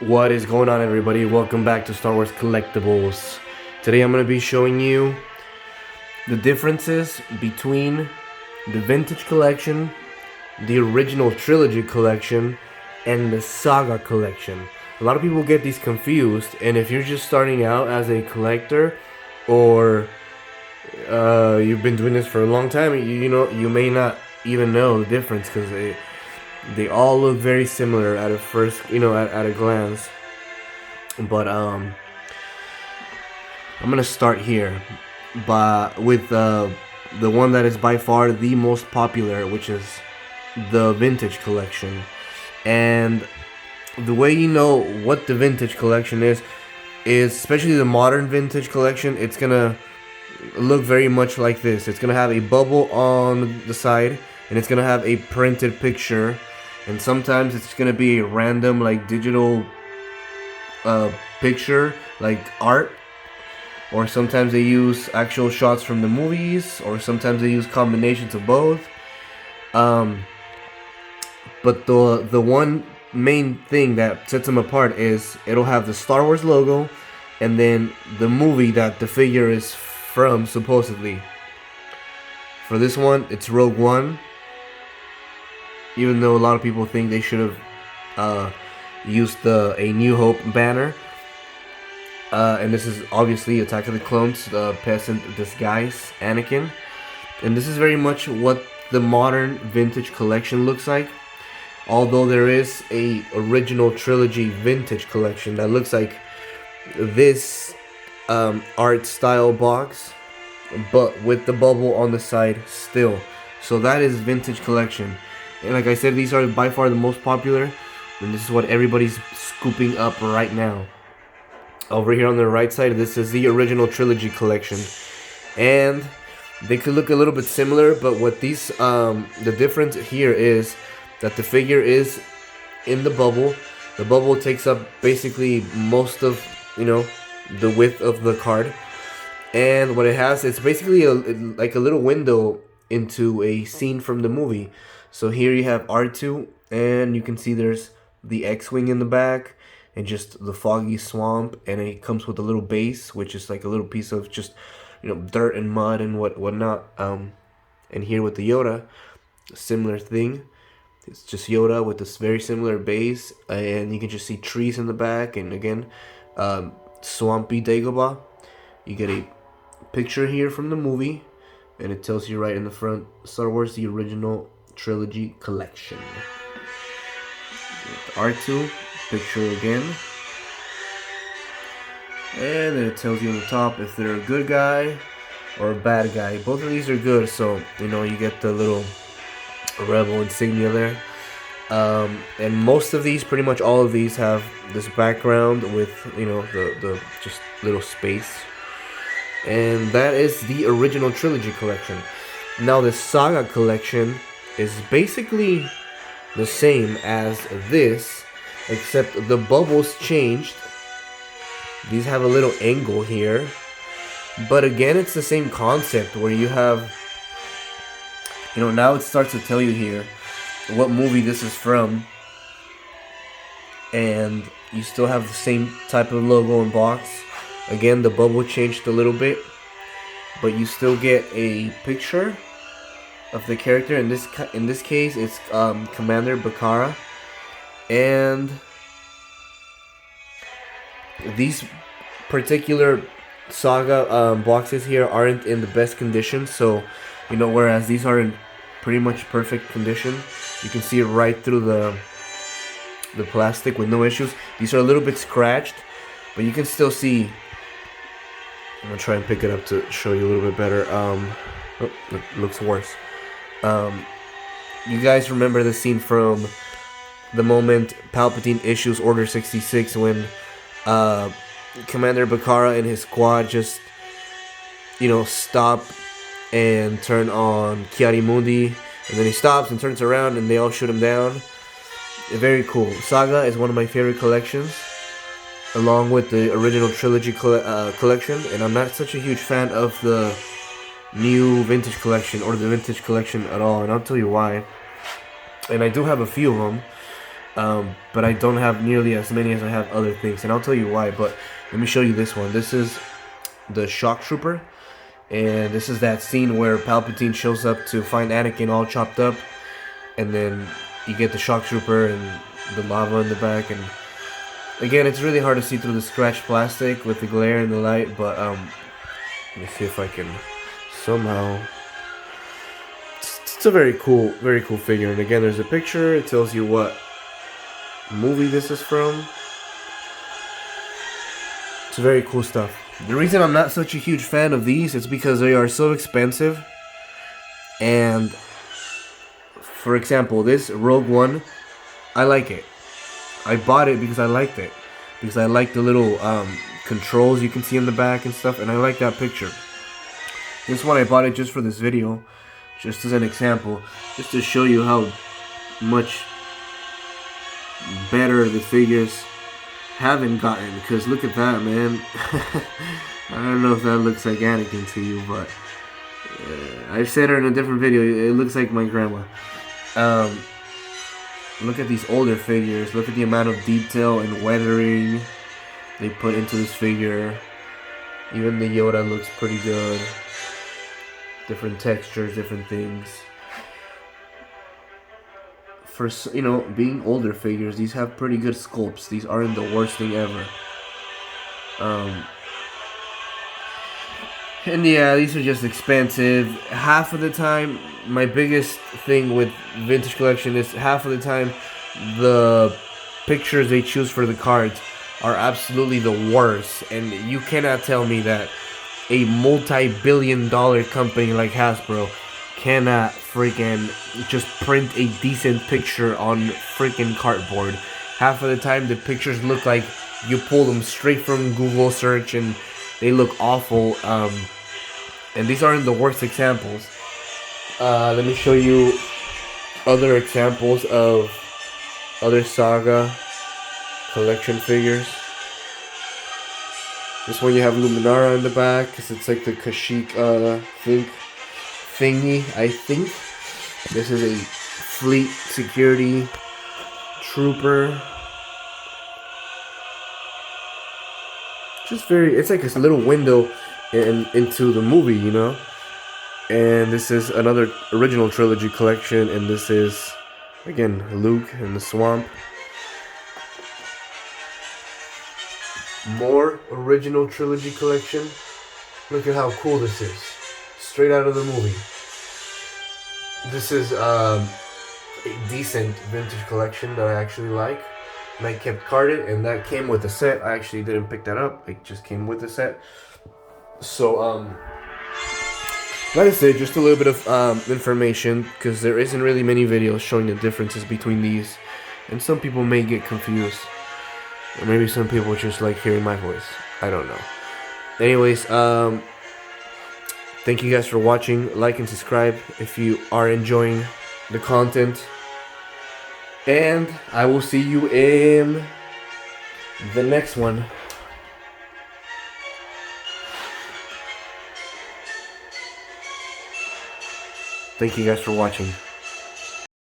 What is going on, everybody? Welcome back to Star Wars Collectibles. Today I'm going to be showing you the differences between the Vintage Collection, the original Trilogy Collection, and the Saga Collection. A lot of people get these confused, and if you're just starting out as a collector, or you've been doing this for a long time, you may not even know the difference, because they all look very similar at a first, at a glance. But I'm gonna start here, with the one that is by far the most popular, which is the Vintage Collection. And the way you know what the Vintage Collection is especially the modern Vintage Collection. It's gonna look very much like this. It's gonna have a bubble on the side, and it's gonna have a printed picture. And sometimes it's gonna be a random, like, digital picture, like art, or sometimes they use actual shots from the movies, or sometimes they use combinations of both. But the one main thing that sets them apart is it'll have the Star Wars logo, and then the movie that the figure is from, supposedly. For this one, it's Rogue One. Even though a lot of people think they should have used A New Hope banner. And this is obviously Attack of the Clones, the peasant disguise, Anakin. And this is very much what the modern Vintage Collection looks like. Although there is a original Trilogy Vintage Collection that looks like this art style box, but with the bubble on the side still. So that is Vintage Collection. And like I said, these are by far the most popular, and this is what everybody's scooping up right now. Over here on the right side, this is the original Trilogy Collection, and they could look a little bit similar, but what these the difference here is that the figure is in the bubble. The bubble takes up basically most of the width of the card, and what it has, it's basically like a little window into a scene from the movie. So here you have R2, and you can see there's the X-Wing in the back, and just the foggy swamp, and it comes with a little base, which is like a little piece of just, dirt and mud and whatnot. And here with the Yoda, similar thing. It's just Yoda with this very similar base, and you can just see trees in the back, and again, swampy Dagobah. You get a picture here from the movie, and it tells you right in the front, Star Wars, the original Trilogy Collection. R2 picture again, and then it tells you on the top if they're a good guy or a bad guy. Both of these are good, so you get the little rebel insignia there. And most of these, pretty much all of these, have this background with the just little space, and that is the original Trilogy Collection. Now the Saga Collection is basically the same as this, except the bubbles changed. These have a little angle here, but again, it's the same concept where you have, now it starts to tell you here what movie this is from, and you still have the same type of logo and box. Again, the bubble changed a little bit, but you still get a picture of the character. In this case, it's Commander Bakara, and these particular Saga boxes here aren't in the best condition. So, whereas these are in pretty much perfect condition, you can see it right through the plastic with no issues. These are a little bit scratched, but you can still see. I'm gonna try and pick it up to show you a little bit better. Oh, it looks worse. You guys remember the scene from the moment Palpatine issues Order 66 when Commander Bakara and his squad just stop and turn on Ki-Adi-Mundi, and then he stops and turns around and they all shoot him down. Very cool. Saga is one of my favorite collections, along with the original Trilogy collection, and I'm not such a huge fan of the new Vintage Collection or the Vintage Collection at all, and I'll tell you why. And I do have a few of them. but I don't have nearly as many as I have other things, and I'll tell you why. But let me show you this one. This is the Shock Trooper, and this is that scene where Palpatine shows up to find Anakin all chopped up, and then you get the Shock Trooper and the lava in the back. And again, it's really hard to see through the scratched plastic with the glare and the light, but let me see if I can somehow. It's a very cool figure. And again, there's a picture. It tells you what movie this is from. It's very cool stuff. The reason I'm not such a huge fan of these is because they are so expensive. And for example, this Rogue One, I like it. I bought it because I liked it. Because I like the little controls you can see in the back and stuff, and I like that picture. This one I bought it just for this video, just as an example, just to show you how much better the figures haven't gotten. Because look at that, man. I don't know if that looks like Anakin to you, but I've said it in a different video, it looks like my grandma. Look at these older figures. Look at the amount of detail and weathering they put into this figure. Even the Yoda looks pretty good. Different textures, different things. For, you know, being older figures, these have pretty good sculpts. These aren't the worst thing ever. And yeah, these are just expensive. Half of the time, my biggest thing with vintage collection is half of the time the pictures they choose for the cards are absolutely the worst. And you cannot tell me that a multi-billion-dollar company like Hasbro cannot freaking just print a decent picture on freaking cardboard. Half of the time the pictures look like you pull them straight from Google search and they look awful. And these aren't the worst examples. Let me show you other examples of other Saga collection figures. This one you have Luminara in the back, because it's like the Kashyyyk thingy, I think. This is a fleet security trooper. Just very, it's like this little window into the movie, you know. And this is another original trilogy collection, and this is again Luke in the swamp. More original trilogy collection. Look at how cool this is, straight out of the movie. This is a decent vintage collection that I actually like, and I kept carded, and that came with the set. I actually didn't pick that up, it just came with the set. So like I said, just a little bit of information, because there isn't really many videos showing the differences between these, and some people may get confused, or maybe some people just like hearing my voice. I don't know. Anyways, thank you guys for watching. Like and subscribe if you are enjoying the content, and I will see you in the next one. Thank you guys for watching.